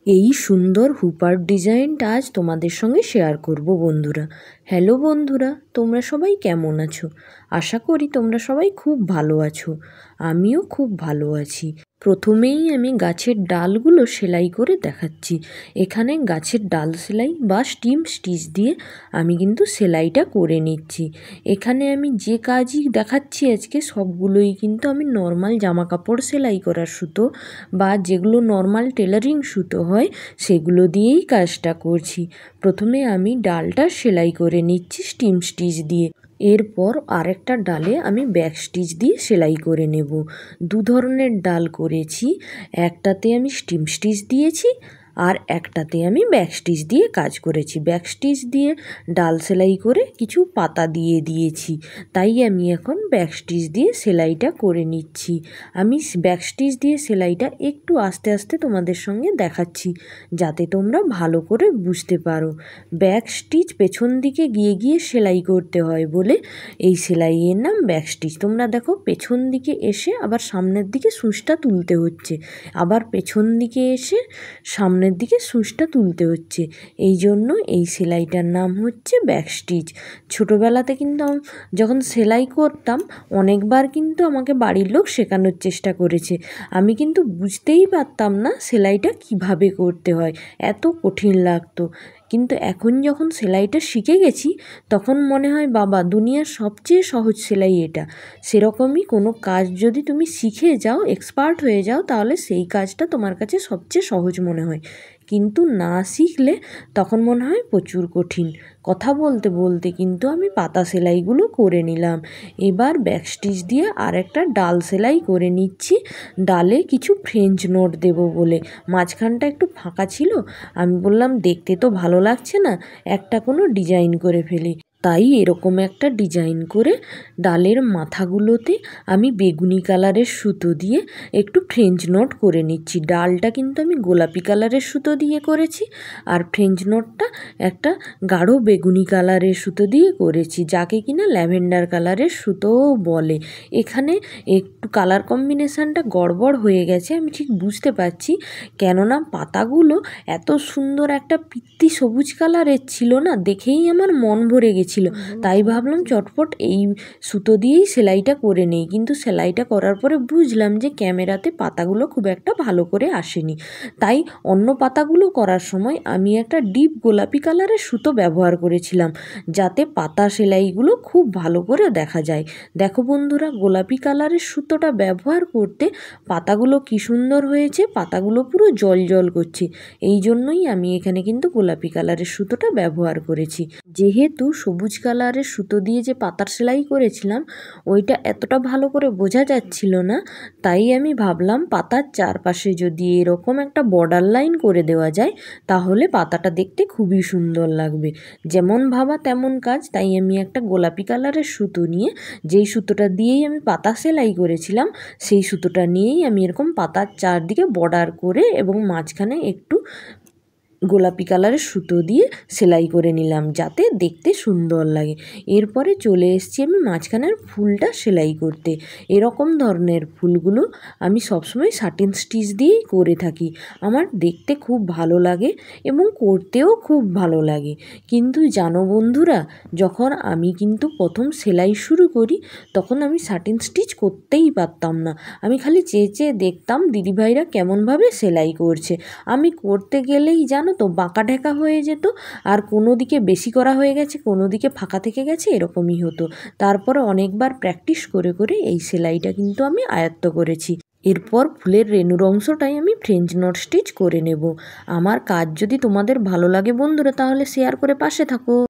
এই সুন্দর হুপার ডিজাইনটা আজ তোমাদের সঙ্গে শেয়ার করব বন্ধুরা। হ্যালো বন্ধুরা, তোমরা সবাই কেমন আছো? আশা করি তোমরা সবাই খুব ভালো আছো। আমিও খুব ভালো আছি। প্রথমেই আমি গাছের ডালগুলো সেলাই করে দেখাচ্ছি। এখানে গাছের ডাল সেলাই বা স্টিম স্টিচ দিয়ে আমি কিন্তু সেলাইটা করে নিচ্ছি। এখানে আমি যে কাজই দেখাচ্ছি আজকে সবগুলোই কিন্তু আমি নর্মাল জামা কাপড় সেলাই করার সুতো বা যেগুলো নর্মাল টেলারিং সুতো হয় সেগুলো দিয়েই কাজটা করছি। প্রথমে আমি ডালটা সেলাই করে নিচ্ছি স্টিম স্টিচ দিয়ে। এরপর আরেকটা ডালে আমি ব্যাক স্টিচ দিয়ে সেলাই করে নেব। দু ধরনের ডাল করেছি, একটাতে আমি স্টিম স্টিচ দিয়েছি আর একটাতে আমি ব্যাক স্টিচ দিয়ে কাজ করেছি। ব্যাক স্টিচ দিয়ে ডাল সেলাই করে কিছু পাতা দিয়ে দিয়েছি, তাই আমি এখন ব্যাক স্টিচ দিয়ে সেলাইটা করে নিচ্ছি। আমি ব্যাক স্টিচ দিয়ে সেলাইটা একটু আস্তে আস্তে তোমাদের সঙ্গে দেখাচ্ছি যাতে তোমরা ভালো করে বুঝতে পারো। ব্যাক স্টিচ পেছন দিকে গিয়ে গিয়ে সেলাই করতে হয় বলে এই সেলাইয়ের নাম ব্যাক স্টিচ। তোমরা দেখো পেছন দিকে এসে আবার সামনের দিকে সূচটা তুলতে হচ্ছে, আবার পেছন দিকে এসে সামনের দিকে সূচটা তুলতে হচ্ছে। এই জন্য এই সেলাইটার নাম হচ্ছে ব্যাক স্টিচ। ছোটোবেলাতে কিন্তু যখন সেলাই করতাম অনেকবার কিন্তু আমাকে বাড়ির লোক শেখানোর চেষ্টা করেছে। আমি কিন্তু বুঝতেই পারতাম না সেলাইটা কিভাবে করতে হয়, এত কঠিন লাগতো। কিন্তু এখন যখন সেলাইটা শিখে গেছি তখন মনে হয় বাবা দুনিয়ার সবচেয়ে সহজ সেলাই এটা। সেরকমই কোনো কাজ যদি তুমি শিখে যাও, এক্সপার্ট হয়ে যাও, তাহলে সেই কাজটা তোমার কাছে সবচেয়ে সহজ মনে হয়, কিন্তু না শিখলে তখন মনে হয় প্রচুর কঠিন। কথা বলতে বলতে কিন্তু আমি পাতা সেলাইগুলো করে নিলাম। এবার ব্যাক স্টিচ দিয়ে আরেকটা ডাল সেলাই করে নিচ্ছি, ডালে কিছু ফ্রেঞ্চ নোট দেব বলে। মাঝখানটা একটু ফাঁকা ছিল, আমি বললাম দেখতে তো ভালো লাগছে না, একটা কোনো ডিজাইন করে ফেলি। তাই এরকম একটা ডিজাইন করে ডালের মাথাগুলোতে আমি বেগুনি কালারের সুতো দিয়ে একটু ফ্রেঞ্চ নোট করে নিচ্ছি। ডালটা কিন্তু আমি গোলাপি কালারের সুতো দিয়ে করেছি আর ফ্রেঞ্চ নোটটা একটা গাঢ় বেগুনি কালারের সুতো দিয়ে করেছি, যাকে কিনা ল্যাভেন্ডার কালারের সুতোও বলে। এখানে একটু কালার কম্বিনেশানটা গড়বড় হয়ে গেছে, আমি ঠিক বুঝতে পারছি, কেননা পাতাগুলো এত সুন্দর একটা পিত্তি সবুজ কালারের ছিল না, দেখেই আমার মন ভরে গেছিল। তাই ভাবলাম চটপট এই সুতো দিয়েই সেলাইটা করে নেই, কিন্তু সেলাইটা করার পরে বুঝলাম যে ক্যামেরাতে পাতাগুলো খুব একটা ভালো করে আসেনি। তাই অন্য পাতাগুলো করার সময় আমি একটা ডিপ গোলাপি কালারের সুতো ব্যবহার করেছিলাম যাতে পাতা সেলাইগুলো খুব ভালো করে দেখা যায়। দেখো বন্ধুরা, গোলাপি কালারের সুতোটা ব্যবহার করতে পাতাগুলো কি সুন্দর হয়েছে, পাতাগুলো পুরো জল জল করছে। এই জন্যই আমি এখানে কিন্তু গোলাপি কালারের সুতোটা ব্যবহার করেছি। যেহেতু সবুজ কালারের সুতো দিয়ে যে পাতার সেলাই করেছিলাম ওইটা এতটা ভালো করে বোঝা যাচ্ছিল না, তাই আমি ভাবলাম পাতার চারপাশে যদি এরকম একটা বর্ডার লাইন করে দেওয়া যায় তাহলে পাতাটা দেখতে খুবই সুন্দর লাগবে। যেমন ভাবা তেমন কাজ। তাই আমি একটা গোলাপি কালারের সুতো নিয়ে, যেই সুতোটা দিয়েই আমি পাতা সেলাই করেছিলাম সেই সুতোটা নিয়েই আমি এরকম পাতার চারদিকে বর্ডার করে এবং মাঝখানে একটু গোলাপি কালারের সুতো দিয়ে সেলাই করে নিলাম যাতে দেখতে সুন্দর লাগে। এরপরে চলে এসেছি আমি মাঝখানের ফুলটা সেলাই করতে। এরকম ধরনের ফুলগুলো আমি সবসময় সাটিন স্টিচ দিয়েই করে থাকি। আমার দেখতে খুব ভালো লাগে এবং করতেও খুব ভালো লাগে। কিন্তু জানো বন্ধুরা, যখন আমি কিন্তু প্রথম সেলাই শুরু করি তখন আমি সাটিন স্টিচ করতেই পারতাম না। আমি খালি চেয়ে চেয়ে দেখতাম দিদিভাইরা কেমনভাবে সেলাই করছে। আমি করতে গেলেই জানো তো বাঁকা ঢেকা হয়ে যেত, আর কোনো দিকে বেশি করা হয়ে গেছে, কোনো দিকে ফাঁকা থেকে গেছে, এরকমই হতো। তারপরে অনেকবার প্র্যাকটিস করে করে এই সেলাইটা কিন্তু আমি আয়ত্ত করেছি। এরপর ফুলের রেণুর অংশটাই আমি ফ্রেঞ্চ নট স্টিচ করে নেব। আমার কাজ যদি তোমাদের ভালো লাগে বন্ধুরা তাহলে শেয়ার করে পাশে থাকো।